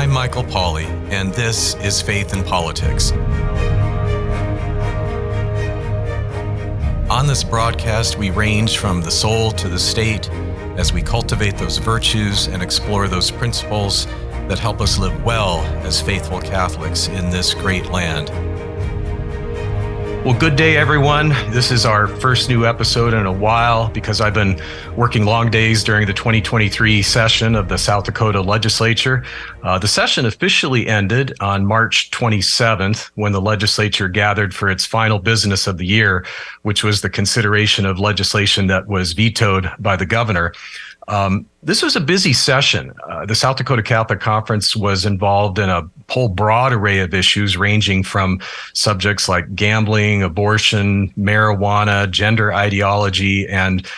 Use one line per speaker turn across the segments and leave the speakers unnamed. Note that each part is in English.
I'm Michael Pauley, and this is Faith in Politics. On this broadcast, we range from the soul to the state as we cultivate those virtues and explore those principles that help us live well as faithful Catholics in this great land. Well, good day, everyone. This is our first new episode in a while because I've been working long days during the 2023 session of the South Dakota Legislature. The session officially ended on March 27th when the legislature gathered for its final business of the year, which was the consideration of legislation that was vetoed by the governor. This was a busy session. The South Dakota Catholic Conference was involved in a whole broad array of issues ranging from subjects like gambling, abortion, marijuana, gender ideology, and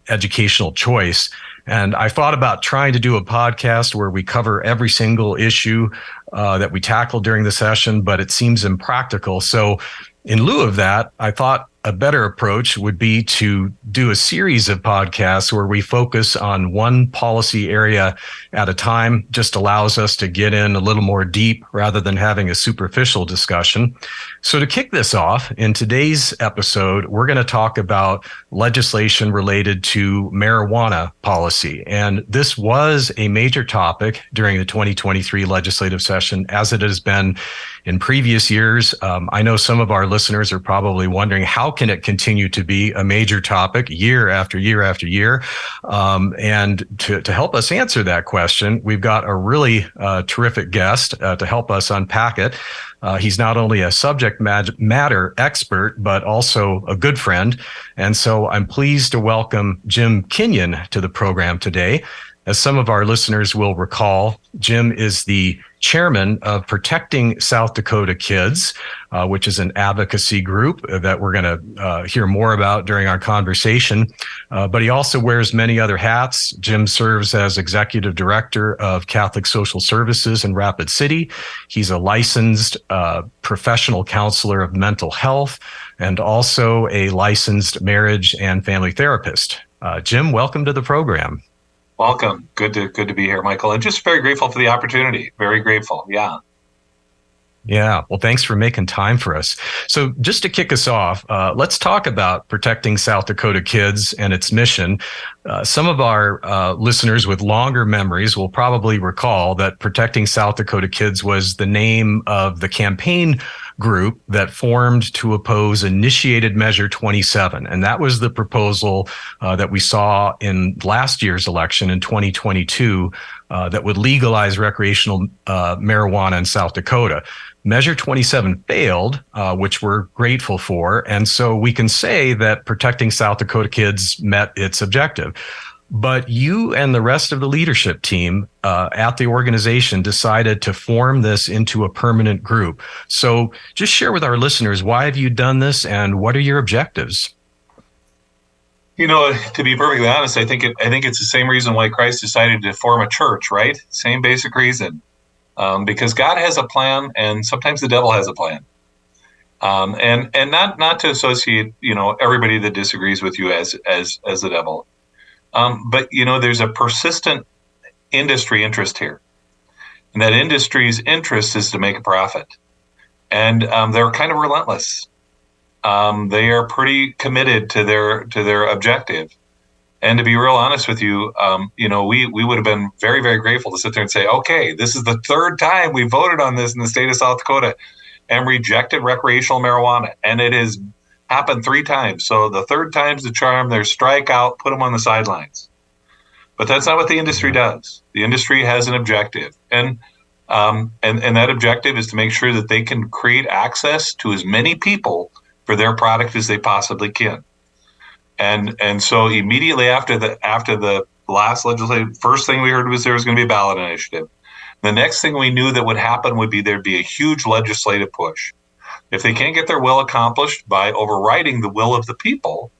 educational choice. And I thought about trying to do a podcast where we cover every single issue that we tackled during the session, but it seems impractical. So in lieu of that, I thought a better approach would be to do a series of podcasts where we focus on one policy area at a time. Just allows us to get in a little more deep rather than having a superficial discussion. So to kick this off, in today's episode, we're going to talk about legislation related to marijuana policy. And this was a major topic during the 2023 legislative session, as it has been in previous years. I know some of our listeners are probably wondering, how can it continue to be a major topic year after year after year? And to help us answer that question, we've got a really terrific guest to help us unpack it. He's not only a subject matter expert, but also a good friend. And so I'm pleased to welcome Jim Kinyon to the program today. As some of our listeners will recall, Jim is the chairman of Protecting South Dakota Kids, which is an advocacy group that we're going to hear more about during our conversation. But he also wears many other hats. Jim serves as executive director of Catholic Social Services in Rapid City. He's a licensed professional counselor of mental health and also a licensed marriage and family therapist. Jim, welcome to the program.
Welcome. Good to be here, Michael. And just very grateful for the opportunity. Very grateful. Yeah.
Yeah. Well, thanks for making time for us. So just to kick us off, let's talk about Protecting South Dakota Kids and its mission. Some of our listeners with longer memories will probably recall that Protecting South Dakota Kids was the name of the campaign group that formed to oppose Initiated Measure 27. And that was the proposal that we saw in last year's election in 2022 that would legalize recreational marijuana in South Dakota. Measure 27 failed, which we're grateful for. And so we can say that Protecting South Dakota Kids met its objective. But you and the rest of the leadership team at the organization decided to form this into a permanent group. So just share with our listeners, why have you done this and what are your objectives?
You know, to be perfectly honest, I think it's the same reason why Christ decided to form a church, right? Same basic reason. Because God has a plan and sometimes the devil has a plan. And not to associate, everybody that disagrees with you as the devil. But, there's a persistent industry interest here. And that industry's interest is to make a profit. And they're kind of relentless. They are pretty committed to their objective. And to be real honest with you, we would have been very, very grateful to sit there and say, okay, this is the third time we voted on this in the state of South Dakota and rejected recreational marijuana. And it has happened 3 times. So the third time's the charm. There's strike out, put them on the sidelines. But that's not what the industry does. The industry has an objective. And that objective is to make sure that they can create access to as many people for their product as they possibly can. And so immediately after the last legislative, first thing we heard was there was going to be a ballot initiative. The next thing we knew that would happen would be there'd be a huge legislative push. If they can't get their will accomplished by overriding the will of the people,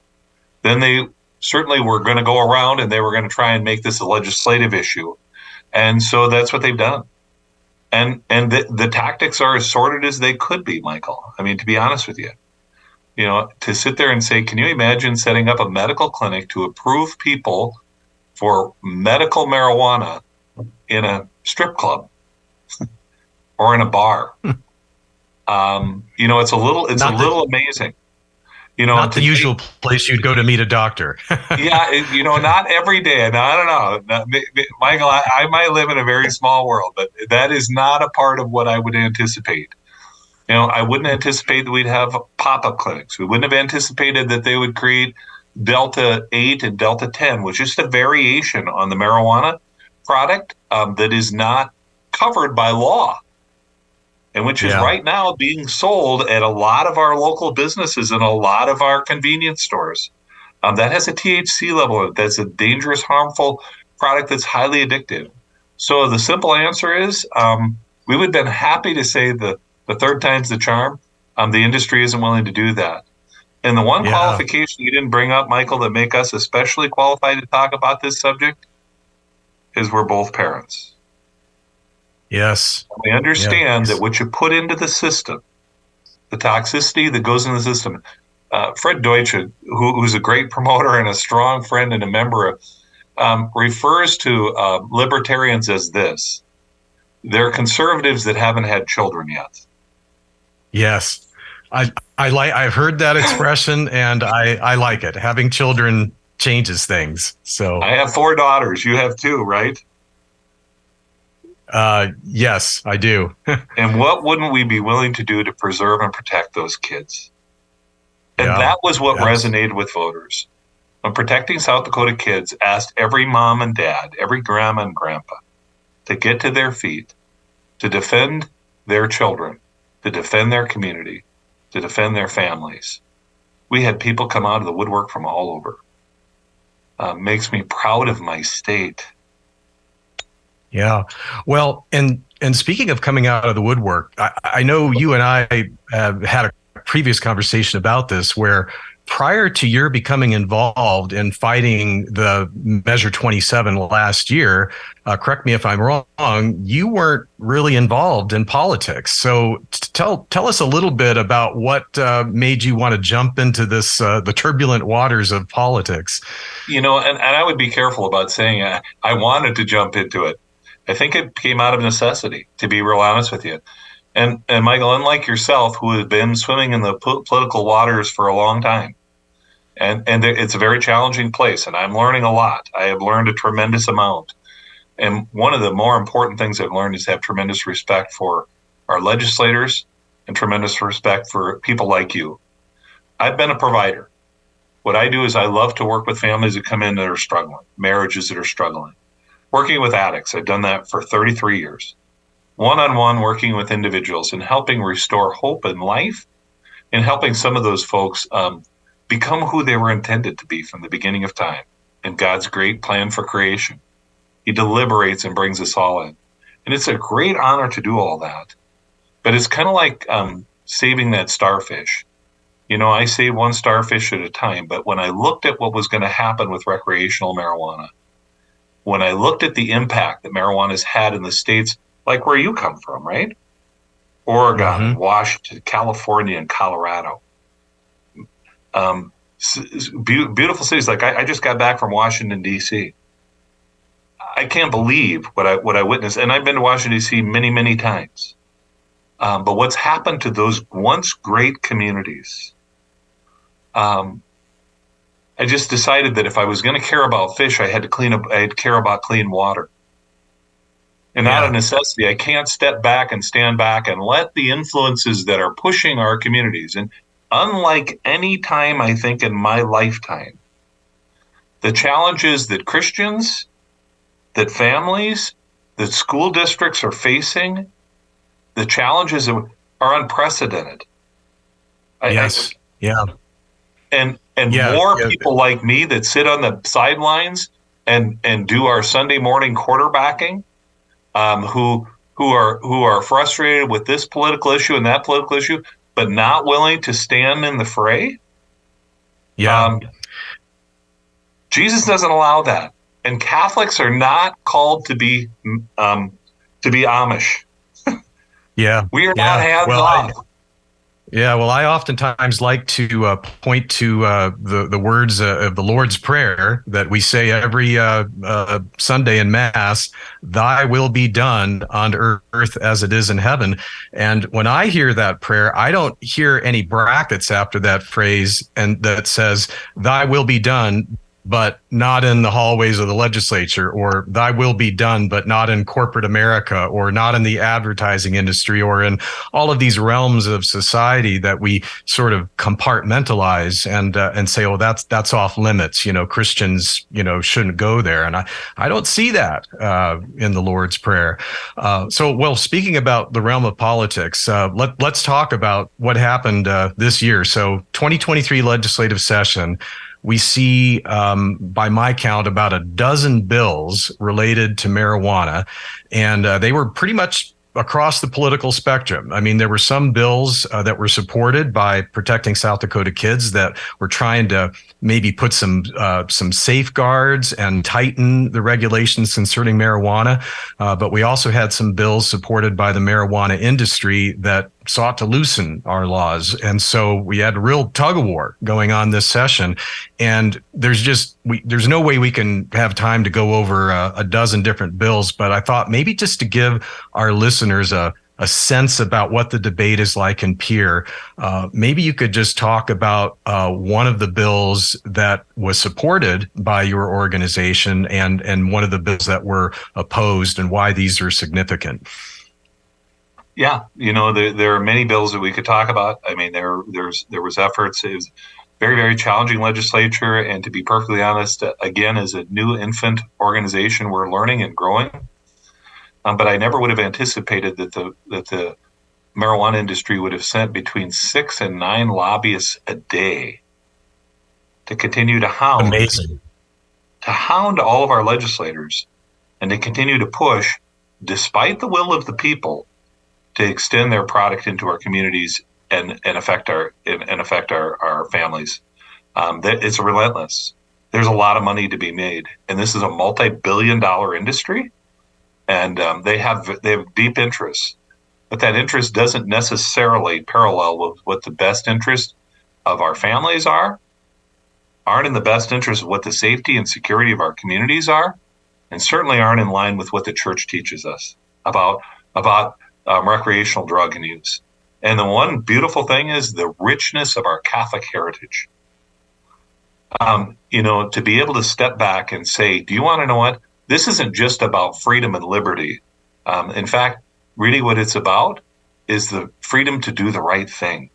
then they certainly were going to go around and they were going to try and make this a legislative issue. And so that's what they've done. And the tactics are as sordid as they could be, Michael. I mean, to be honest with you. To sit there and say, can you imagine setting up a medical clinic to approve people for medical marijuana in a strip club? or in a bar. It's a
Not the
little amazing.
not the
Today,
usual place you'd go to meet a doctor.
yeah, not every day. Now, I don't know, Michael. I might live in a very small world, but that is not a part of what I would anticipate. I wouldn't anticipate that we'd have pop-up clinics. We wouldn't have anticipated that they would create Delta 8 and Delta 10, which is just a variation on the marijuana product that is not covered by law, and which is
Yeah.
right now being sold at a lot of our local businesses and a lot of our convenience stores. That has a THC level in it. That's a dangerous, harmful product that's highly addictive. So the simple answer is we would have been happy to say the third time's the charm. The industry isn't willing to do that. And the one
Yeah.
qualification you didn't bring up, Michael, that make us especially qualified to talk about this subject is we're both parents.
Yes.
We understand
Yes.
that what you put into the system, the toxicity that goes in the system. Fred Deutsch, who's a great promoter and a strong friend and a member, refers to libertarians as this. They're conservatives that haven't had children yet.
Yes. I've heard that expression, and I like it. Having children changes things. So
I have 4 daughters. You have 2, right?
yes, I do.
And what wouldn't we be willing to do to preserve and protect those kids? And
Yeah.
that was what resonated with voters. When Protecting South Dakota Kids asked every mom and dad, every grandma and grandpa to get to their feet, to defend their children, to defend their community, to defend their families. We had people come out of the woodwork from all over. Makes me proud of my state.
Yeah. Well, and speaking of coming out of the woodwork, I know you and I have had a previous conversation about this, where prior to your becoming involved in fighting the Measure 27 last year, correct me if I'm wrong, you weren't really involved in politics. So tell us a little bit about what made you want to jump into this, the turbulent waters of politics.
And I would be careful about saying I wanted to jump into it. I think it came out of necessity, to be real honest with you. And Michael, unlike yourself, who has been swimming in the political waters for a long time, and it's a very challenging place, and I'm learning a lot. I have learned a tremendous amount. And one of the more important things I've learned is to have tremendous respect for our legislators and tremendous respect for people like you. I've been a provider. What I do is I love to work with families that come in that are struggling, marriages that are struggling. Working with addicts, I've done that for 33 years. One-on-one working with individuals and helping restore hope in life and helping some of those folks become who they were intended to be from the beginning of time in God's great plan for creation. He deliberates and brings us all in. And it's a great honor to do all that. But it's kind of like saving that starfish. I save one starfish at a time. But when I looked at what was going to happen with recreational marijuana, when I looked at the impact that marijuana has had in the states like where you come from, right? Oregon, and Washington, California, and Colorado. Beautiful cities. Like I just got back from Washington, D.C. I can't believe what I witnessed. And I've been to Washington, D.C. many, many times. But what's happened to those once great communities? I just decided that if I was going to care about fish, I had to care about clean water. And out of necessity, I can't step back and stand back and let the influences that are pushing our communities. And unlike any time, I think, in my lifetime, the challenges that Christians, that families, that school districts are facing, the challenges are unprecedented. And more people like me that sit on the sidelines and do our Sunday morning quarterbacking, who are frustrated with this political issue and that political issue, but not willing to stand in the fray. Jesus doesn't allow that, and Catholics are not called to be Amish. We are not hands off.
Yeah, well, I oftentimes like to point to the words of the Lord's Prayer that we say every Sunday in Mass: "Thy will be done on earth as it is in heaven." And when I hear that prayer, I don't hear any brackets after that phrase and that says "Thy will be done," but not in the hallways of the legislature, or "Thy will be done," but not in corporate America, or not in the advertising industry, or in all of these realms of society that we sort of compartmentalize and say, "Oh, that's off limits." Christians, shouldn't go there, and I don't see that in the Lord's Prayer. Well, speaking about the realm of politics, let's talk about what happened this year. So, 2023 legislative session. We see, by my count, about a dozen bills related to marijuana, and they were pretty much across the political spectrum. I mean, there were some bills that were supported by Protecting South Dakota Kids that were trying to maybe put some safeguards and tighten the regulations concerning marijuana. But we also had some bills supported by the marijuana industry that sought to loosen our laws. And so we had a real tug of war going on this session. And there's no way we can have time to go over a dozen different bills. But I thought maybe just to give our listeners a sense about what the debate is like in Pierre, maybe you could just talk about one of the bills that was supported by your organization and one of the bills that were opposed and why these are significant.
Yeah, there are many bills that we could talk about. I mean, there was efforts. It was very, very challenging legislature, and to be perfectly honest, again, as a new infant organization, we're learning and growing. But I never would have anticipated that the marijuana industry would have sent between 6 and 9 lobbyists a day to continue to hound all of our legislators, and to continue to push, despite the will of the people, to extend their product into our communities and affect our families. It's relentless. There's a lot of money to be made, and this is a multi-billion-dollar industry, and they have deep interests. But that interest doesn't necessarily parallel with what the best interest of our families aren't in the best interest of what the safety and security of our communities are, and certainly aren't in line with what the church teaches us about recreational drug use. And the one beautiful thing is the richness of our Catholic heritage. To be able to step back and say, do you want to know what? This isn't just about freedom and liberty. In fact, really what it's about is the freedom to do the right thing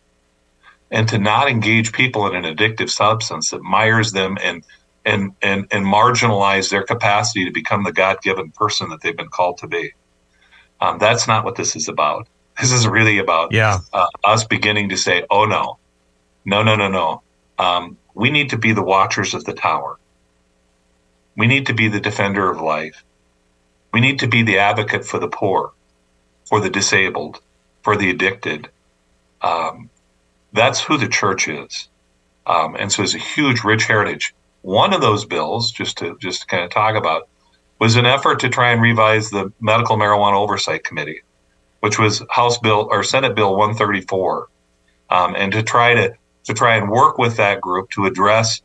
and to not engage people in an addictive substance that mires them and marginalize their capacity to become the God-given person that they've been called to be. That's not what this is about. This is really about us beginning to say, oh, no. We need to be the watchers of the tower. We need to be the defender of life. We need to be the advocate for the poor, for the disabled, for the addicted. That's who the church is. And so it's a huge, rich heritage. One of those bills, just to kind of talk about, was an effort to try and revise the Medical Marijuana Oversight Committee, which was Senate Bill 134, and to try and work with that group to address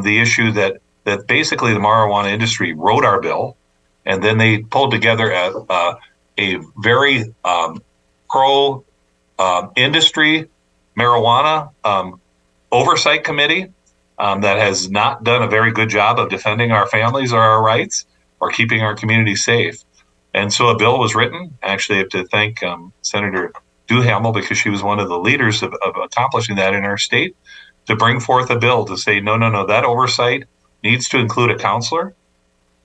the issue that basically the marijuana industry wrote our bill, and then they pulled together a very pro industry marijuana oversight committee that has not done a very good job of defending our families or our rights or keeping our community safe. And so a bill was written. Actually, I have to thank Senator Duhamel, because she was one of the leaders of accomplishing that in our state, to bring forth a bill to say, no, that oversight needs to include a counselor.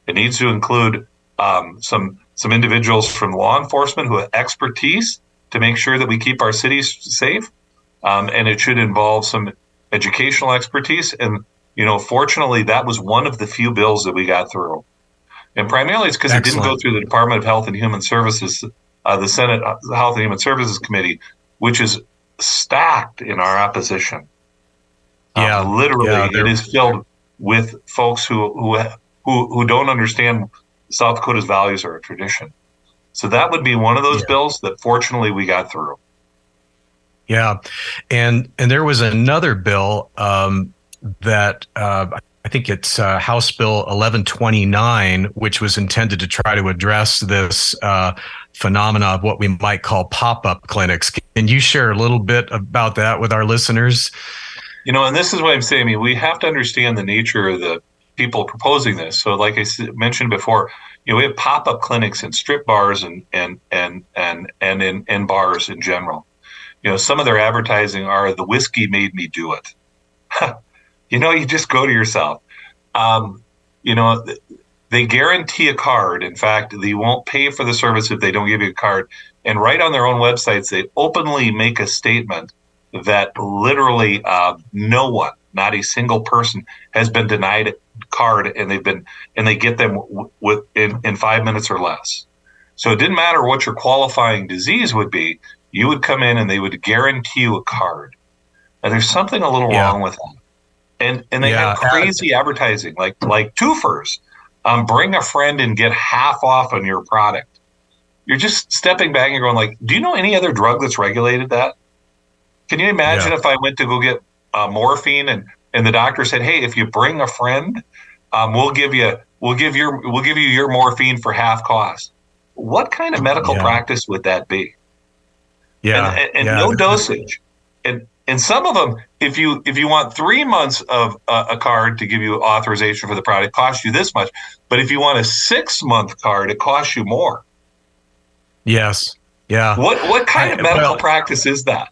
It needs to include some individuals from law enforcement who have expertise to make sure that we keep our cities safe. And it should involve some educational expertise. And, fortunately, that was one of the few bills that we got through. And primarily it's because it didn't go through the Department of Health and Human Services, the Senate Health and Human Services Committee, which is stacked in our opposition. It is filled with folks who don't understand South Dakota's values or tradition. So that would be one of those bills that fortunately we got through.
Yeah, and there was another bill that I think it's House Bill 1129, which was intended to try to address this phenomena of what we might call pop-up clinics. Can you share a little bit about that with our listeners?
And this is what I'm saying. I mean, we have to understand the nature of the people proposing this. So, like I mentioned before, we have pop-up clinics in strip bars and in bars in general. Some of their advertising are the whiskey made me do it. You just go to yourself. You know, they guarantee a card. In fact, they won't pay for the service if they don't give you a card. And right on their own websites, they openly make a statement that literally no one, not a single person, has been denied a card, and they get them in 5 minutes or less. So it didn't matter what your qualifying disease would be. You would come in and they would guarantee you a card. And there's something a little wrong with that. And they have crazy advertising like twofers. Bring a friend and get half off on your product. You're just stepping back and going like, do you know any other drug that's regulated that? Can you imagine if I went to go get morphine and the doctor said, hey, if you bring a friend, we'll give you your morphine for half cost. What kind of medical practice would that be? And no dosage. And some of them, if you want 3 months of a card to give you authorization for the product, it costs you this much. But if you want a 6-month card, it costs you more.
Yes. Yeah.
What kind of medical practice is that?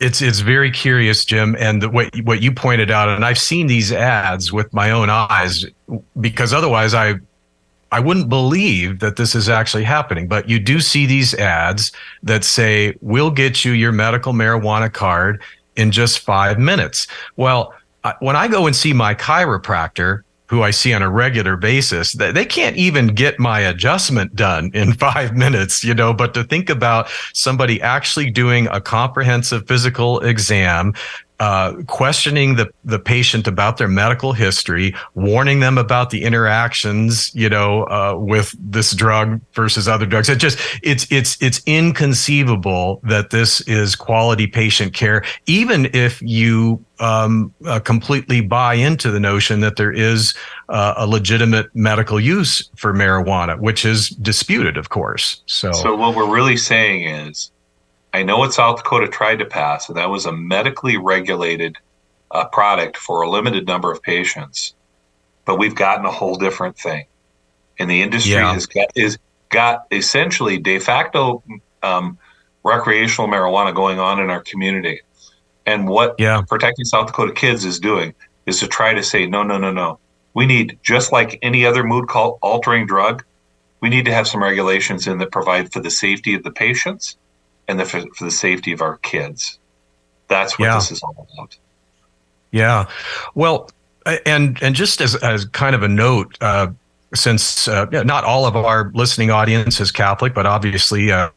It's very curious, Jim, and what you pointed out, and I've seen these ads with my own eyes, because otherwise I wouldn't believe that this is actually happening. But you do see these ads that say, we'll get you your medical marijuana card in just 5 minutes. Well, when I go and see my chiropractor, who I see on a regular basis, they can't even get my adjustment done in 5 minutes, but to think about somebody actually doing a comprehensive physical exam, questioning the patient about their medical history, warning them about the interactions, with this drug versus other drugs. It's inconceivable that this is quality patient care, even if you completely buy into the notion that there is a legitimate medical use for marijuana, which is disputed, of course. So
what we're really saying is, I know what South Dakota tried to pass, and that was a medically regulated product for a limited number of patients. But we've gotten a whole different thing. And the industry has got essentially de facto recreational marijuana going on in our community. And what Protecting South Dakota Kids is doing is to try to say, no. We need, just like any other mood-altering drug, we need to have some regulations in that provide for the safety of the patients and for the safety of our kids. That's what this is all about.
Yeah. Well, and just as kind of a note, since not all of our listening audience is Catholic, but obviously a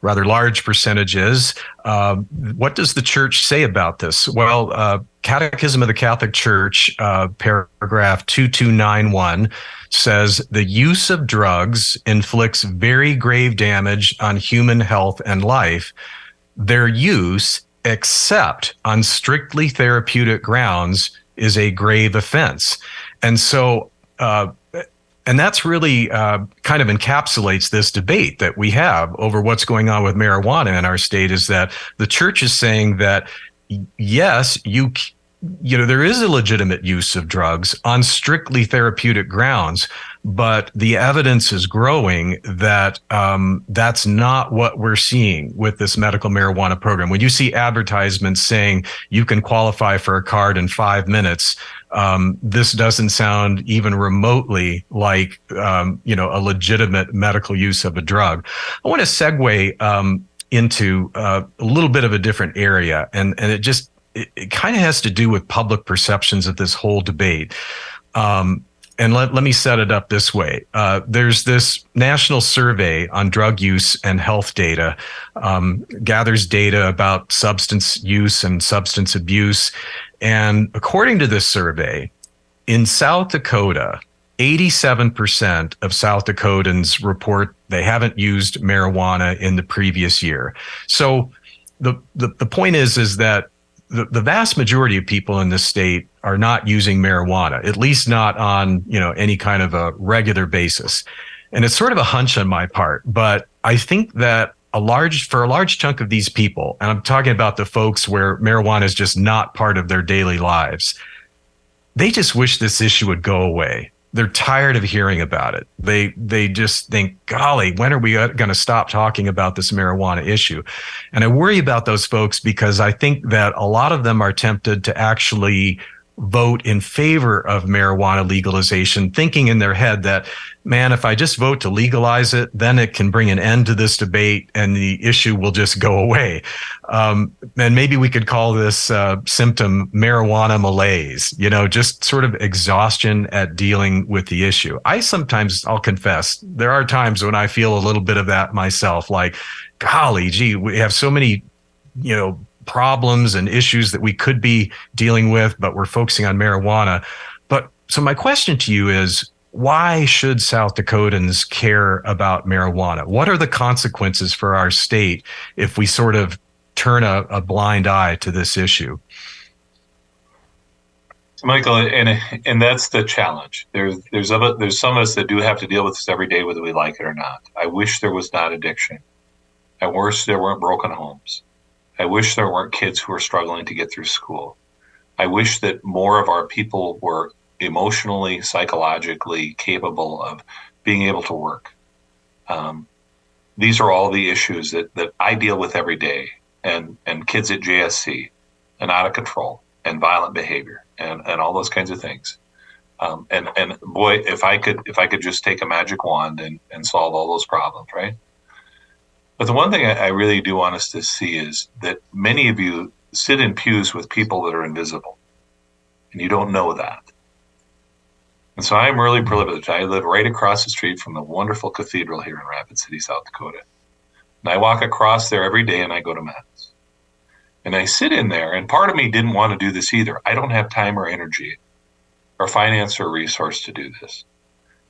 rather large percentage is, what does the church say about this? Well, Catechism of the Catholic Church, paragraph 2291, says the use of drugs inflicts very grave damage on human health and life. Their use, except on strictly therapeutic grounds, is a grave offense. And so, and that's really kind of encapsulates this debate that we have over what's going on with marijuana in our state, is that the church is saying that, yes, there is a legitimate use of drugs on strictly therapeutic grounds, but the evidence is growing that that's not what we're seeing with this medical marijuana program. When you see advertisements saying you can qualify for a card in 5 minutes, this doesn't sound even remotely like a legitimate medical use of a drug. I want to segue into a little bit of a different area, and it kind of has to do with public perceptions of this whole debate. And let me set it up this way. There's this national survey on drug use and health data, gathers data about substance use and substance abuse. And according to this survey, in South Dakota, 87% of South Dakotans report they haven't used marijuana in the previous year. So the point is that the vast majority of people in this state are not using marijuana, at least not on, any kind of a regular basis. And it's sort of a hunch on my part, but I think that for a large chunk of these people, and I'm talking about the folks where marijuana is just not part of their daily lives, they just wish this issue would go away. They're tired of hearing about it. They just think, golly, when are we going to stop talking about this marijuana issue? And I worry about those folks because I think that a lot of them are tempted to actually vote in favor of marijuana legalization, thinking in their head that, man, if I just vote to legalize it, then it can bring an end to this debate and the issue will just go away. And maybe we could call this symptom marijuana malaise, just sort of exhaustion at dealing with the issue. I'll confess, there are times when I feel a little bit of that myself, like, golly, gee, we have so many, problems and issues that we could be dealing with, but we're focusing on marijuana. So my question to you is, why should South Dakotans care about marijuana? What are the consequences for our state if we sort of turn a blind eye to this issue?
So Michael, and that's the challenge. There's some of us that do have to deal with this every day, whether we like it or not. I wish there was not addiction. I wish there weren't broken homes. I wish there weren't kids who are struggling to get through school. I wish that more of our people were emotionally, psychologically capable of being able to work. These are all the issues that I deal with every day, and kids at JSC, and out of control, and violent behavior, and all those kinds of things. And boy, if I could just take a magic wand and solve all those problems, right? But the one thing I really do want us to see is that many of you sit in pews with people that are invisible, and you don't know that. And so I'm really privileged. I live right across the street from the wonderful cathedral here in Rapid City, South Dakota. And I walk across there every day and I go to Mass. And I sit in there, and part of me didn't want to do this either. I don't have time or energy or finance or resource to do this.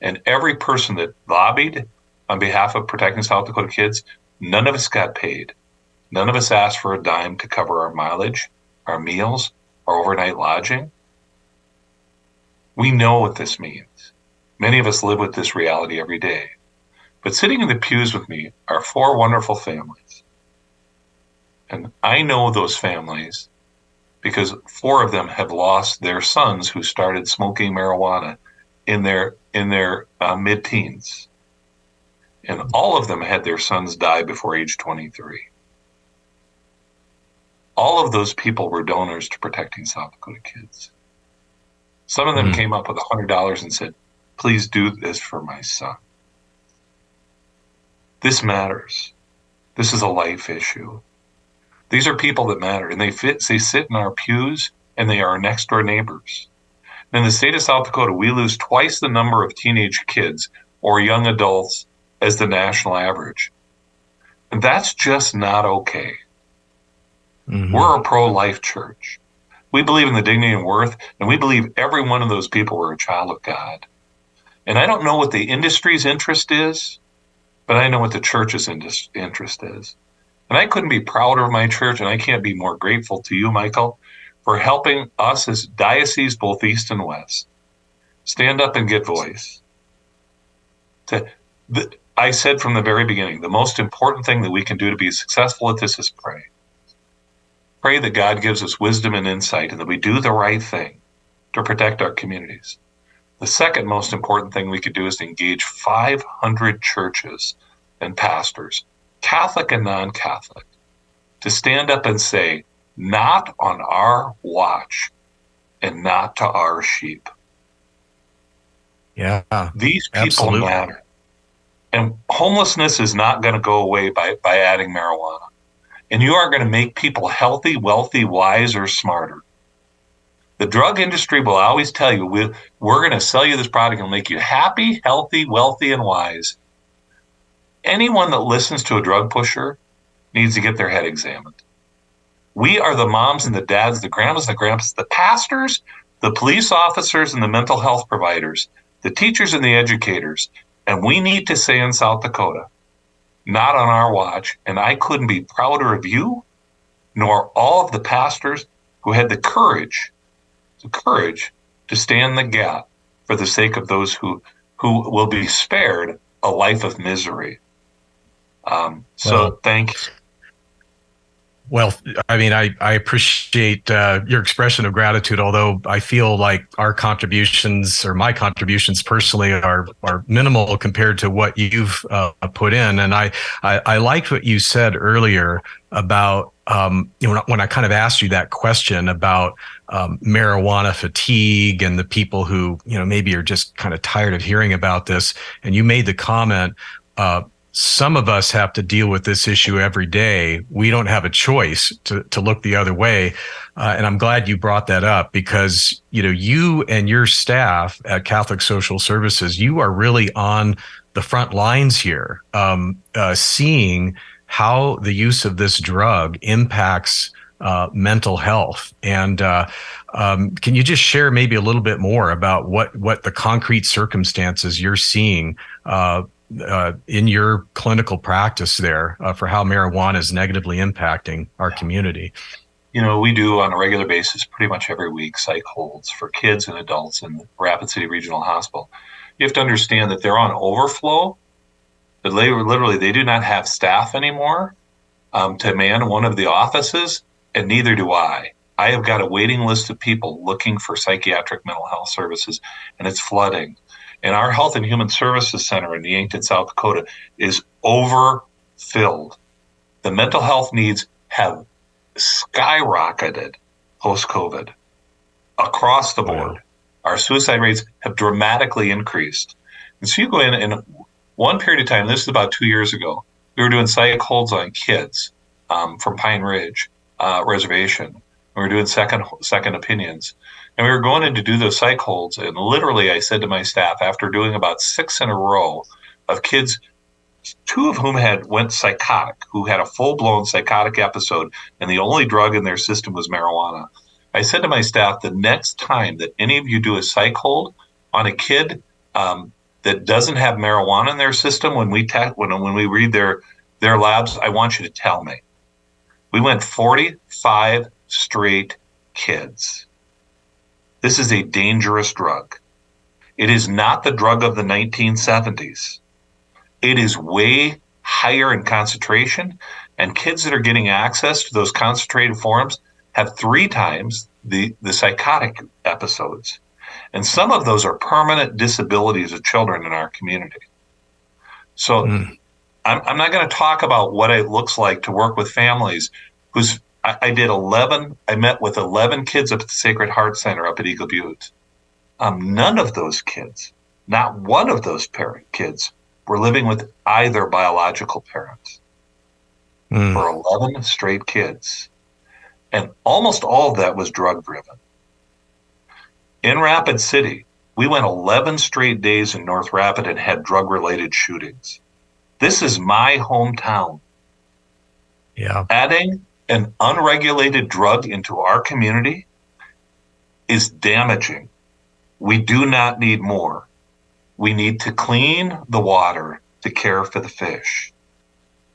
And every person that lobbied on behalf of protecting South Dakota kids, none of us got paid. None of us asked for a dime to cover our mileage, our meals, our overnight lodging. We know what this means. Many of us live with this reality every day. But sitting in the pews with me are 4 wonderful families. And I know those families because 4 of them have lost their sons who started smoking marijuana in their mid-teens. And all of them had their sons die before age 23. All of those people were donors to protecting South Dakota kids. Some of them came up with $100 and said, please do this for my son. This matters. This is a life issue. These are people that matter, and they sit in our pews, and they are our next door neighbors. In the state of South Dakota, we lose twice the number of teenage kids or young adults as the national average. And that's just not okay. Mm-hmm. We're a pro-life church. We believe in the dignity and worth, and we believe every one of those people were a child of God. And I don't know what the industry's interest is, but I know what the church's interest is. And I couldn't be prouder of my church, and I can't be more grateful to you, Michael, for helping us as dioceses, both east and west, stand up and get voice. I said from the very beginning, the most important thing that we can do to be successful at this is pray. Pray that God gives us wisdom and insight and that we do the right thing to protect our communities. The second most important thing we could do is to engage 500 churches and pastors, Catholic and non-Catholic, to stand up and say, not on our watch and not to our sheep.
Yeah,
these people
absolutely
matter. And homelessness is not going to go away by adding marijuana. And you are going to make people healthy, wealthy, wise, or smarter. The drug industry will always tell you, we're going to sell you this product and make you happy, healthy, wealthy, and wise. Anyone that listens to a drug pusher needs to get their head examined. We are the moms and the dads, the grandmas and the grandpas, the pastors, the police officers and the mental health providers, the teachers and the educators. And we need to say in South Dakota, not on our watch, and I couldn't be prouder of you nor all of the pastors who had the courage to stand the gap for the sake of those who will be spared a life of misery. Thank you.
Well, I mean, I appreciate your expression of gratitude, although I feel like our contributions, or my contributions personally, are minimal compared to what you've put in. And I liked what you said earlier about, when I kind of asked you that question about marijuana fatigue and the people who, maybe are just kind of tired of hearing about this. And you made the comment, some of us have to deal with this issue every day. We don't have a choice to look the other way. And I'm glad you brought that up, because, you and your staff at Catholic Social Services, you are really on the front lines here, seeing how the use of this drug impacts mental health. And can you just share maybe a little bit more about what the concrete circumstances you're seeing in your clinical practice there for how marijuana is negatively impacting our community?
We do on a regular basis, pretty much every week, psych holds for kids and adults in the Rapid City Regional Hospital. You have to understand that they're on overflow, but they do not have staff anymore to man one of the offices, and neither do I. I have got a waiting list of people looking for psychiatric mental health services, and it's flooding. And our Health and Human Services Center in Yankton, South Dakota is overfilled. The mental health needs have skyrocketed post-COVID across the board.
Wow.
Our suicide rates have dramatically increased. And so you go in one period of time, this is about 2 years ago, we were doing psych holds on kids from Pine Ridge Reservation. We were doing second opinions. And we were going in to do those psych holds, and literally I said to my staff, after doing about 6 in a row of kids, 2 of whom went psychotic, who had a full-blown psychotic episode, and the only drug in their system was marijuana. I said to my staff, the next time that any of you do a psych hold on a kid that doesn't have marijuana in their system, when we read their labs, I want you to tell me. We went 45 straight kids. This is a dangerous drug. It is not the drug of the 1970s. It is way higher in concentration, and kids that are getting access to those concentrated forms have 3 times the psychotic episodes. And some of those are permanent disabilities of children in our community. So I'm not going to talk about what it looks like to work with families I met with 11 kids up at the Sacred Heart Center up at Eagle Butte. None of those kids, not one of those kids, were living with either biological parent for 11 straight kids. And almost all of that was drug driven. In Rapid City, we went 11 straight days in North Rapid and had drug related shootings. This is my hometown.
Yeah.
Adding an unregulated drug into our community is damaging. We do not need more. We need to clean the water to care for the fish.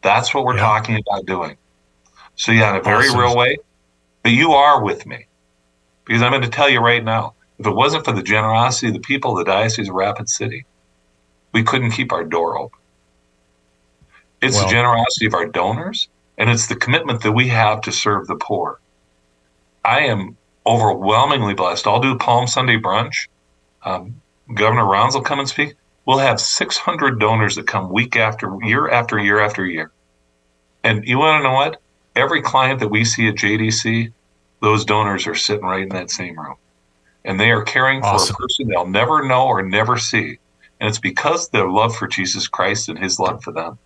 That's what we're talking about doing. So in a very real way, but you are with me, because I'm going to tell you right now, if it wasn't for the generosity of the people of the Diocese of Rapid City, we couldn't keep our door open. It's the generosity of our donors, and it's the commitment that we have to serve the poor. I am overwhelmingly blessed. I'll do Palm Sunday brunch. Governor Rounds will come and speak. We'll have 600 donors that come week after year after year after year. And you want to know what? Every client that we see at JDC, those donors are sitting right in that same room. And they are caring for a person they'll never know or never see. And it's because of their love for Jesus Christ and his love for them.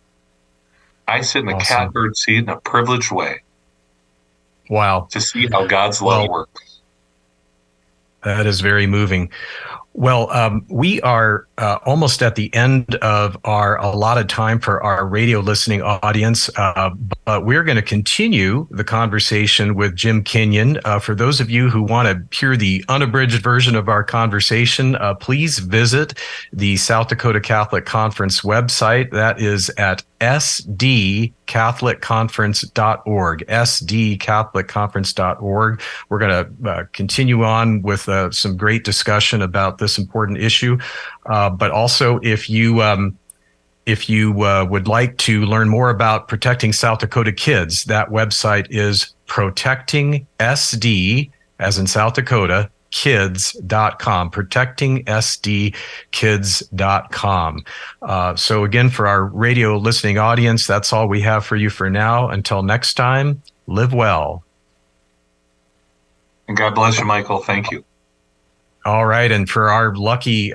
I sit in a catbird seat in a privileged way.
Wow.
To see how God's love works.
That is very moving. Well, we are almost at the end of our allotted time for our radio listening audience, but we're going to continue the conversation with Jim Kinyon. For those of you who want to hear the unabridged version of our conversation, please visit the South Dakota Catholic Conference website. That is at sdkc.org. sdcatholicconference.org, sdcatholicconference.org. We're going to continue on with some great discussion about this important issue. But also, if you would like to learn more about protecting South Dakota kids, that website is protectingsd, as in South Dakota, kids.com, protectingsdkids.com. So again, for our radio listening audience, that's all we have for you for now. Until next time, live well.
And God bless you, Michael. Thank you.
All right. And for our lucky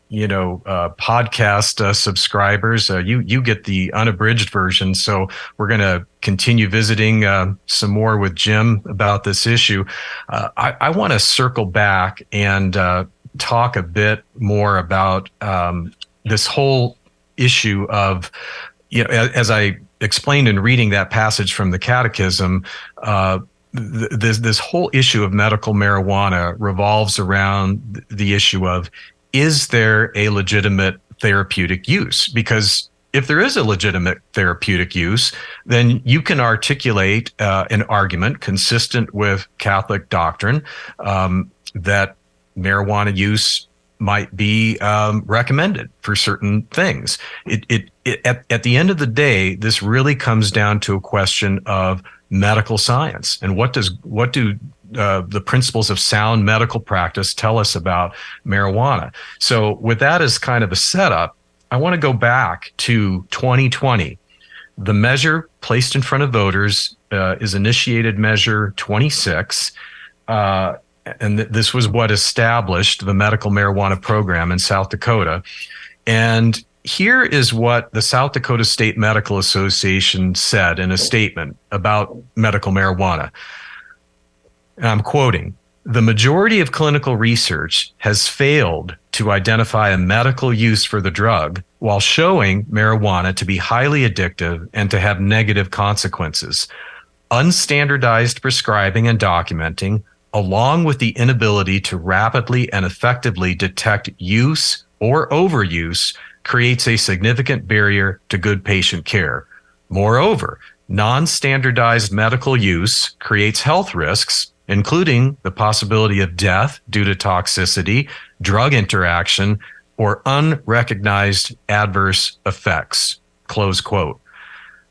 podcast subscribers, you get the unabridged version. So we're going to continue visiting some more with Jim about this issue. I want to circle back and talk a bit more about this whole issue of, as I explained in reading that passage from the Catechism, this whole issue of medical marijuana revolves around the issue of, is there a legitimate therapeutic use? Because if there is a legitimate therapeutic use, then you can articulate an argument consistent with Catholic doctrine that marijuana use might be recommended for certain things. At the end of the day, this really comes down to a question of medical science and what do the principles of sound medical practice tell us about marijuana. So with that as kind of a setup, I want to go back to 2020. The measure placed in front of voters is initiated measure 26. And this was what established the medical marijuana program in South Dakota. And here is what the South Dakota State Medical Association said in a statement about medical marijuana. And I'm quoting, "The majority of clinical research has failed to identify a medical use for the drug while showing marijuana to be highly addictive and to have negative consequences. Unstandardized prescribing and documenting, along with the inability to rapidly and effectively detect use or overuse, creates a significant barrier to good patient care. Moreover, non-standardized medical use creates health risks, including the possibility of death due to toxicity, drug interaction, or unrecognized adverse effects." Close quote.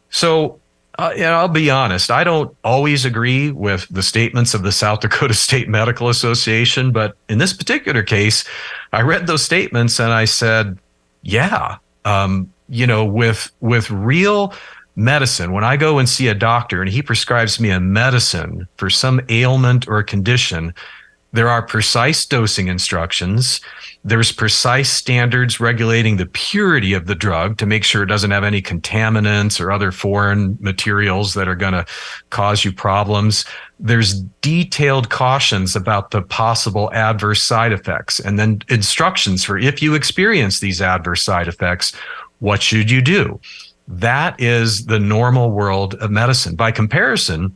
So, I'll be honest, I don't always agree with the statements of the South Dakota State Medical Association, but in this particular case, I read those statements and I said, yeah, with real medicine, when I go and see a doctor and he prescribes me a medicine for some ailment or condition, there are precise dosing instructions. There's precise standards regulating the purity of the drug to make sure it doesn't have any contaminants or other foreign materials that are going to cause you problems. There's detailed cautions about the possible adverse side effects, and then instructions for if you experience these adverse side effects, what should you do? That is the normal world of medicine. By comparison,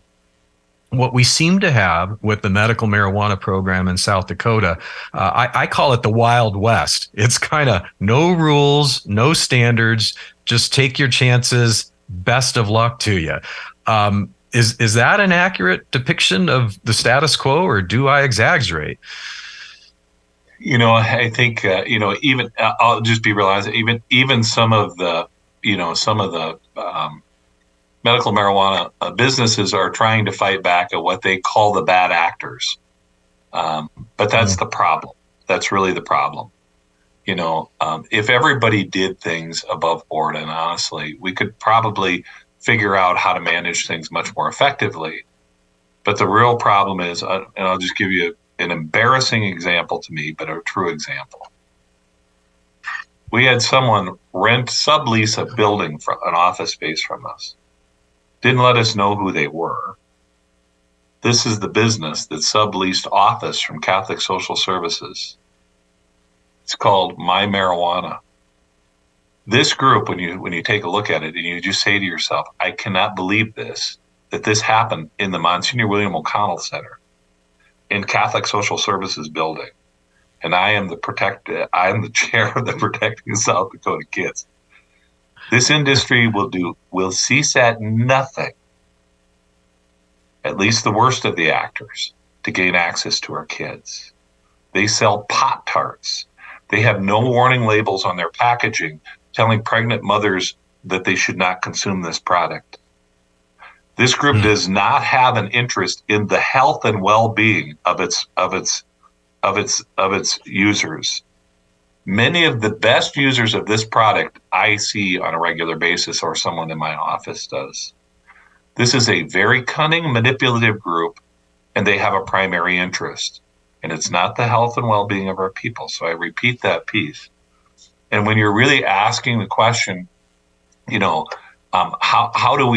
what we seem to have with the medical marijuana program in South Dakota, I call it the Wild West. It's kind of no rules, no standards, just take your chances. Best of luck to you. Is that an accurate depiction of the status quo, or do I exaggerate?
I think even I'll just be realizing even some of the medical marijuana businesses are trying to fight back at what they call the bad actors. But that's the problem. That's really the problem. If everybody did things above board, and honestly, we could probably figure out how to manage things much more effectively. But the real problem is, and I'll just give you an embarrassing example to me, but a true example. We had someone sublease a building for an office space from us. Didn't let us know who they were. This is the business that subleased office from Catholic Social Services. It's called My Marijuana. This group, when you take a look at it and you just say to yourself, I cannot believe that this happened in the Monsignor William O'Connell Center in Catholic Social Services building. And I am the chair of the Protecting South Dakota Kids. This industry will cease at nothing, at least the worst of the actors, to gain access to our kids. They sell Pop-Tarts. They have no warning labels on their packaging telling pregnant mothers that they should not consume this product. This group does not have an interest in the health and well-being of its users. Many of the best users of this product I see on a regular basis, or someone in my office does. This is a very cunning, manipulative group, and they have a primary interest. And it's not the health and well-being of our people. So I repeat that piece. And when you're really asking the question, how do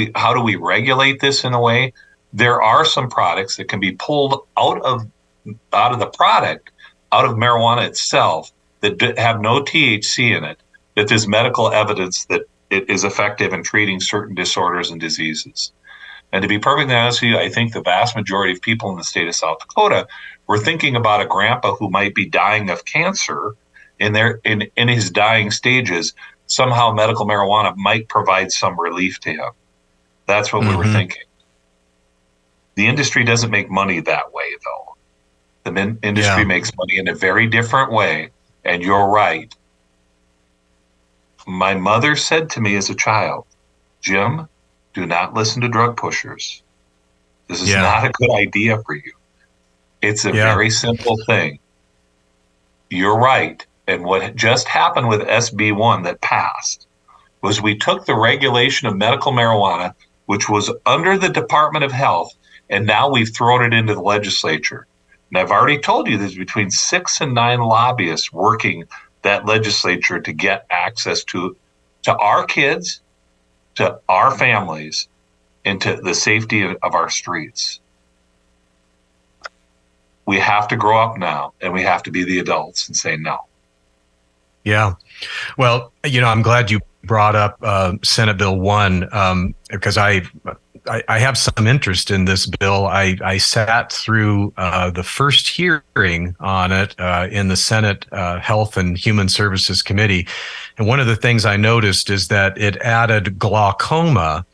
we regulate this in a way? There are some products that can be pulled out of the product, out of marijuana itself, that have no THC in it, that there's medical evidence that it is effective in treating certain disorders and diseases. And to be perfectly honest with you, I think the vast majority of people in the state of South Dakota were thinking about a grandpa who might be dying of cancer in his dying stages. Somehow medical marijuana might provide some relief to him. That's what we were thinking. The industry doesn't make money that way, though. The industry makes money in a very different way, and you're right. My mother said to me as a child, Jim, do not listen to drug pushers. This is not a good idea for you. It's a very simple thing. You're right. And what just happened with SB 1 that passed was we took the regulation of medical marijuana, which was under the Department of Health, and now we've thrown it into the legislature. And I've already told you there's between 6 and 9 lobbyists working that legislature to get access to our kids, to our families, and to the safety of our streets. We have to grow up now, and we have to be the adults and say no.
Yeah. Well, I'm glad you brought up Senate Bill 1 because I have some interest in this bill. I sat through the first hearing on it in the Senate Health and Human Services Committee. And one of the things I noticed is that it added glaucoma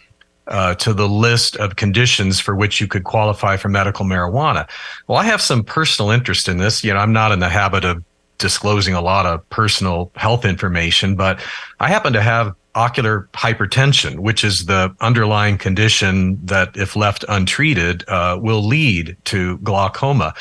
to the list of conditions for which you could qualify for medical marijuana. Well, I have some personal interest in this. I'm not in the habit of disclosing a lot of personal health information, but I happen to have ocular hypertension, which is the underlying condition that, if left untreated, will lead to glaucoma.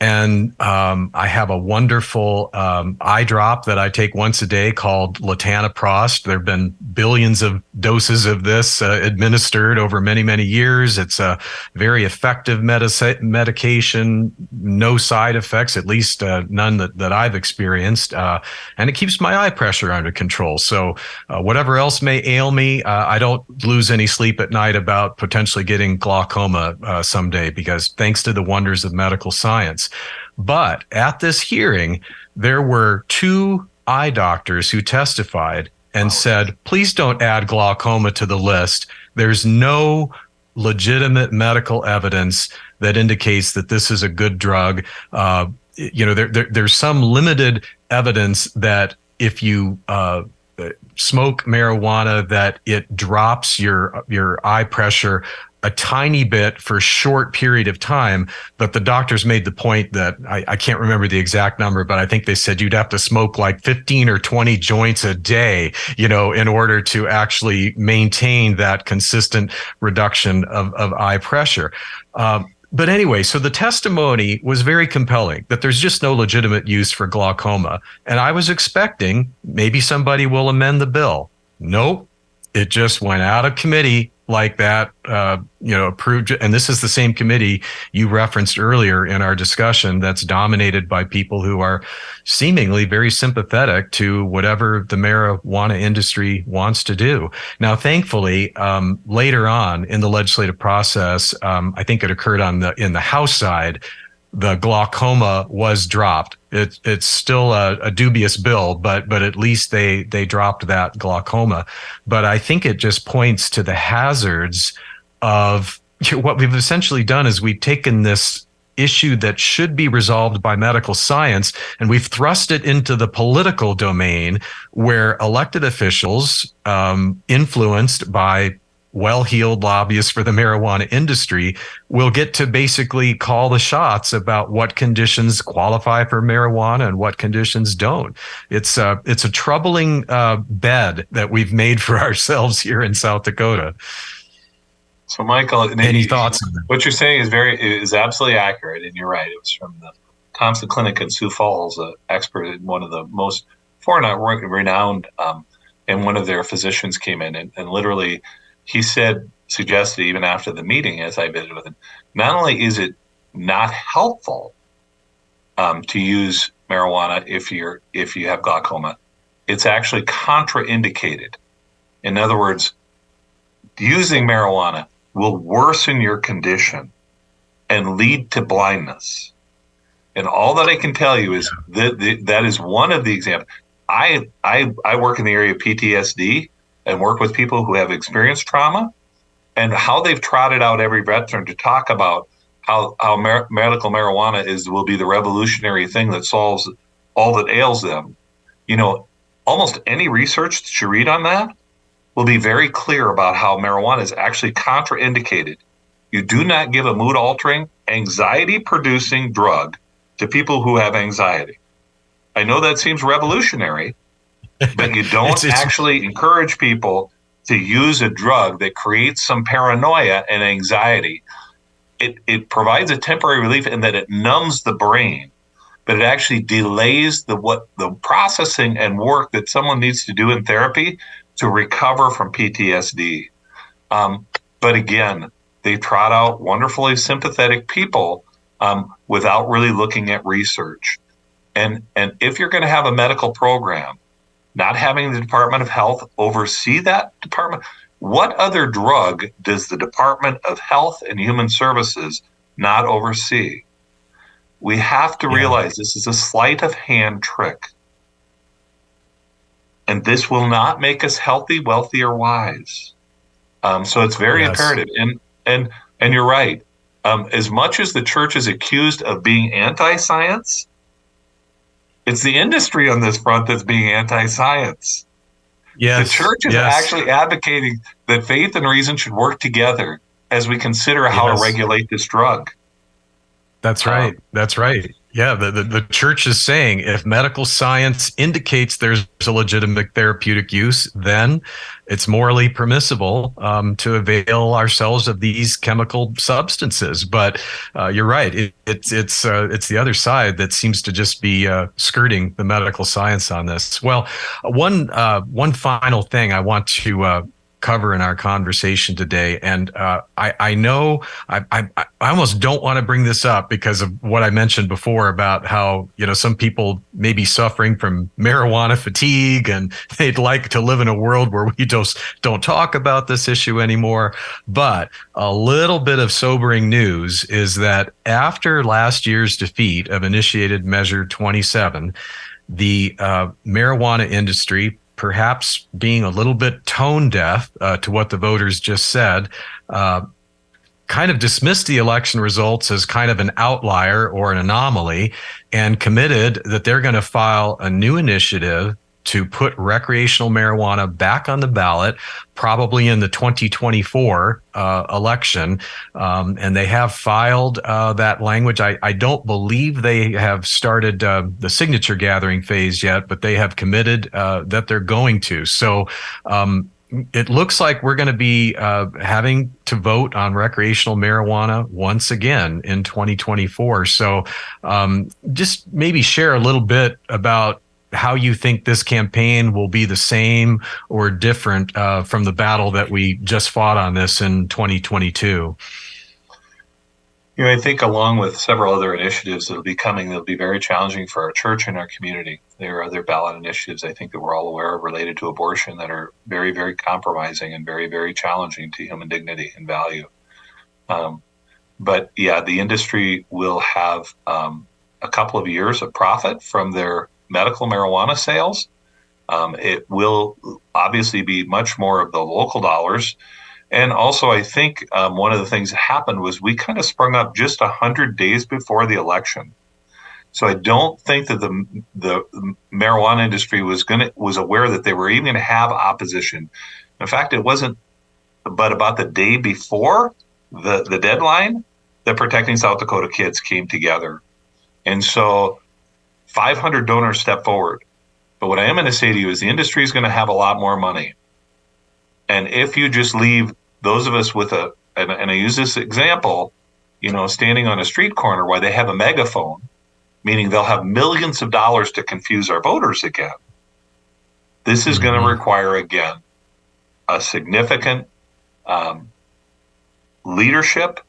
And I have a wonderful eye drop that I take once a day called latanoprost. There have been billions of doses of this administered over many, many years. It's a very effective medication, no side effects, at least none that I've experienced. And it keeps my eye pressure under control. So whatever else may ail me, I don't lose any sleep at night about potentially getting glaucoma someday, because thanks to the wonders of medical science. But at this hearing, there were 2 eye doctors who testified and said, please don't add glaucoma to the list. There's no legitimate medical evidence that indicates that this is a good drug. There's some limited evidence that if you smoke marijuana, that it drops your eye pressure a tiny bit for a short period of time. But the doctors made the point that I can't remember the exact number, but I think they said you'd have to smoke like 15 or 20 joints a day, in order to actually maintain that consistent reduction of eye pressure. But anyway, so the testimony was very compelling that there's just no legitimate use for glaucoma. And I was expecting maybe somebody will amend the bill. Nope. It just went out of committee like that, approved. And this is the same committee you referenced earlier in our discussion that's dominated by people who are seemingly very sympathetic to whatever the marijuana industry wants to do. Now, thankfully, later on in the legislative process, I think it occurred in the House side, the glaucoma was dropped. It's still a dubious bill, but at least they dropped that glaucoma. But I think it just points to the hazards of what we've essentially done is we've taken this issue that should be resolved by medical science, and we've thrust it into the political domain where elected officials, influenced by well-heeled lobbyists for the marijuana industry, will get to basically call the shots about what conditions qualify for marijuana and what conditions don't. It's a troubling bed that we've made for ourselves here in South Dakota.
So, Michael,
Any thoughts on that?
What you're saying is absolutely accurate, and you're right. It was from the Thompson Clinic in Sioux Falls, an expert in one of the most renowned, and one of their physicians came in and literally he suggested even after the meeting, as I visited with him, not only is it not helpful to use marijuana if you have glaucoma, it's actually contraindicated. In other words, using marijuana will worsen your condition and lead to blindness. And all that I can tell you is that is one of the examples. I work in the area of PTSD and work with people who have experienced trauma, and how they've trotted out every veteran to talk about how medical marijuana will be the revolutionary thing that solves all that ails them. You know, almost any research that you read on that will be very clear about how marijuana is actually contraindicated. You do not give a mood-altering, anxiety-producing drug to people who have anxiety. I know that seems revolutionary, but you don't actually encourage people to use a drug that creates some paranoia and anxiety. It provides a temporary relief in that it numbs the brain, but it actually delays the processing and work that someone needs to do in therapy to recover from PTSD. But again, they trot out wonderfully sympathetic people without really looking at research. And if you're going to have a medical program, not having the Department of Health oversee that department, what other drug does the Department of Health and Human Services not oversee? We have to realize this is a sleight of hand trick. And this will not make us healthy, wealthy, or wise. So it's very imperative. And you're right. As much as the church is accused of being anti-science, it's the industry on this front that's being anti-science. Yes, the church is actually advocating that faith and reason should work together as we consider how to regulate this drug.
That's right. That's right. Yeah, the church is saying if medical science indicates there's a legitimate therapeutic use, then it's morally permissible to avail ourselves of these chemical substances. But you're right; it's the other side that seems to just be skirting the medical science on this. Well, one final thing I want to cover in our conversation today, and I know I almost don't want to bring this up because of what I mentioned before about how some people may be suffering from marijuana fatigue and they'd like to live in a world where we just don't talk about this issue anymore. But a little bit of sobering news is that after last year's defeat of initiated Measure 27, the marijuana industry, perhaps being a little bit tone deaf to what the voters just said, kind of dismissed the election results as kind of an outlier or an anomaly and committed that they're going to file a new initiative to put recreational marijuana back on the ballot, probably in the 2024 election. And they have filed that language. I don't believe they have started the signature gathering phase yet, but they have committed that they're going to. So it looks like we're going to be having to vote on recreational marijuana once again in 2024. So just maybe share a little bit about how you think this campaign will be the same or different from the battle that we just fought on this in 2022.
I think along with several other initiatives that'll be very challenging for our church and our community. There are other ballot initiatives I think that we're all aware of related to abortion that are very, very compromising and very, very challenging to human dignity and value. But the industry will have a couple of years of profit from their medical marijuana sales. It will obviously be much more of the local dollars And also, I think one of the things that happened was we kind of sprung up just 100 days before the election. So I don't think that the marijuana industry was aware that they were even going to have opposition. In fact, it wasn't but about the day before the deadline that Protecting South Dakota Kids came together. And so 500 donors stepped forward. But what I am going to say to you is the industry is going to have a lot more money. And if you just leave those of us with and I use this example, standing on a street corner while they have a megaphone, meaning they'll have millions of dollars to confuse our voters again. This is going to require, again, a significant leadership,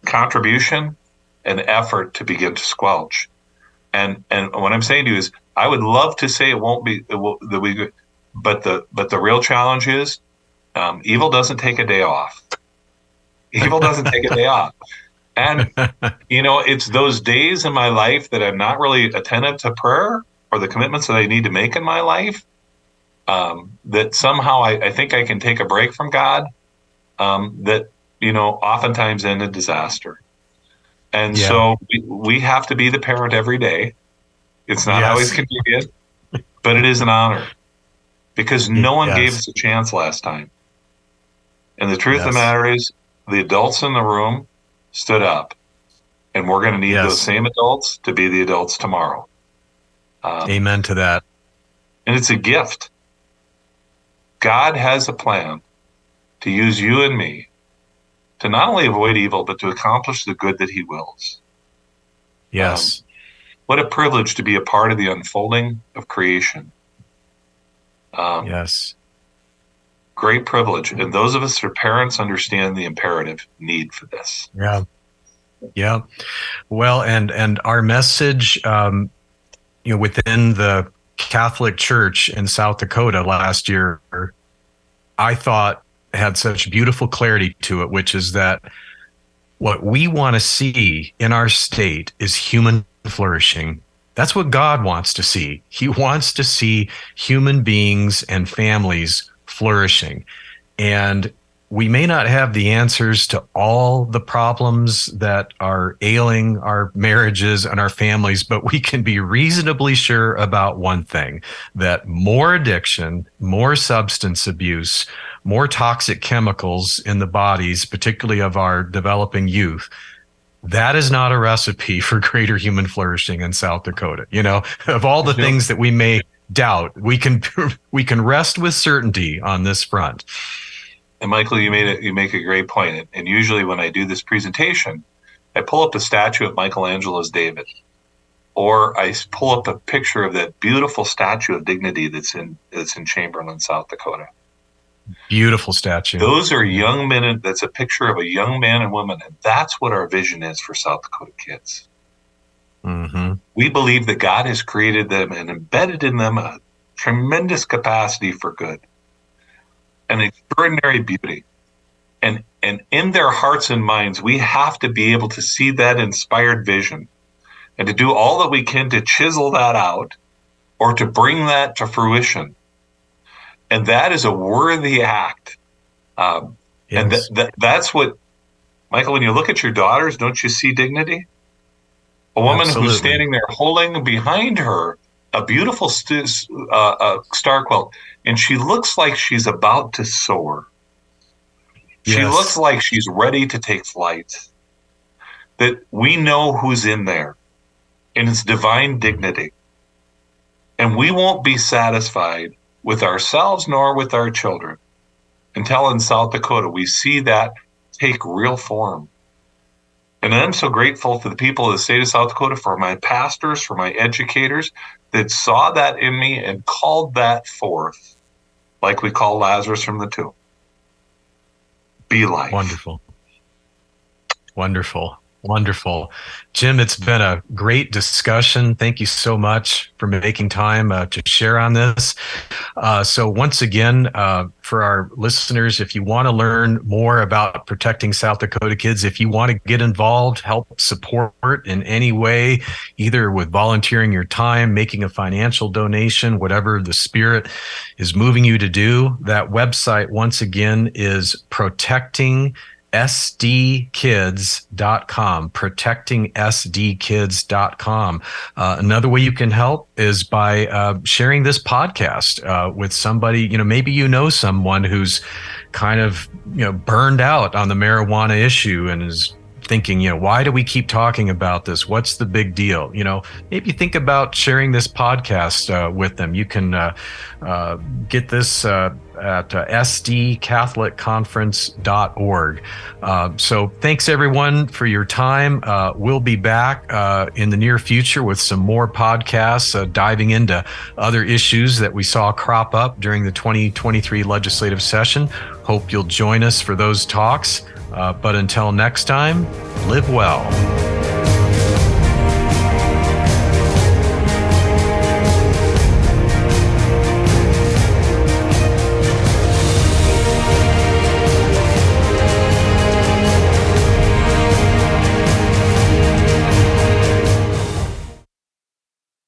contribution, and effort to begin to squelch. And what I'm saying to you is, I would love to say but the real challenge is, evil doesn't take a day off. Evil doesn't take a day off. And, it's those days in my life that I'm not really attentive to prayer or the commitments that I need to make in my life, that somehow I think I can take a break from God, that, oftentimes end in disaster. And so we have to be the parent every day. It's not always convenient, but it is an honor because no one gave us a chance last time. And the truth of the matter is, the adults in the room stood up, and we're going to need those same adults to be the adults tomorrow.
Amen to that.
And it's a gift. God has a plan to use you and me to not only avoid evil, but to accomplish the good that he wills.
Yes.
What a privilege to be a part of the unfolding of creation.
Yes.
Great privilege. And those of us who are parents understand the imperative need for this.
Yeah. Yeah. Well, and our message, within the Catholic Church in South Dakota last year, I thought had such beautiful clarity to it, which is that what we want to see in our state is human flourishing. That's what God wants to see. He wants to see human beings and families flourishing. And we may not have the answers to all the problems that are ailing our marriages and our families, but we can be reasonably sure about one thing, that more addiction, more substance abuse, more toxic chemicals in the bodies, particularly of our developing youth, that is not a recipe for greater human flourishing in South Dakota. Of all the things that we may doubt, we can rest with certainty on this front.
And Michael, you make a great point. And usually when I do this presentation, I pull up a statue of Michelangelo's David, or I pull up a picture of that beautiful statue of dignity that's in Chamberlain, South Dakota.
Beautiful statue.
Those are young men. That's a picture of a young man and woman. And that's what our vision is for South Dakota Kids.
Mm-hmm.
We believe that God has created them and embedded in them a tremendous capacity for good, an extraordinary beauty. And in their hearts and minds, we have to be able to see that inspired vision and to do all that we can to chisel that out or to bring that to fruition. And that is a worthy act. And that's what, Michael, when you look at your daughters, don't you see dignity? A woman who's standing there holding behind her a beautiful star quilt, and she looks like she's about to soar. She looks like she's ready to take flight. That we know who's in there, and it's divine dignity. And we won't be satisfied with ourselves nor with our children until in South Dakota we see that take real form. And I'm so grateful for the people of the state of South Dakota, for my pastors, for my educators that saw that in me and called that forth, like we call Lazarus from the tomb. Be life.
Wonderful. Wonderful. Wonderful. Jim, it's been a great discussion. Thank you so much for making time to share on this. So once again, for our listeners, if you want to learn more about protecting South Dakota kids, if you want to get involved, help support in any way, either with volunteering your time, making a financial donation, whatever the spirit is moving you to do, that website once again is protectingsdkids.com, protectingsdkids.com. Another way you can help is by sharing this podcast with somebody. Maybe someone who's kind of burned out on the marijuana issue and is thinking, why do we keep talking about this? What's the big deal? Maybe think about sharing this podcast with them. You can get this at sdcatholicconference.org. So thanks everyone for your time. We'll be back in the near future with some more podcasts diving into other issues that we saw crop up during the 2023 legislative session. Hope you'll join us for those talks. But until next time, live well.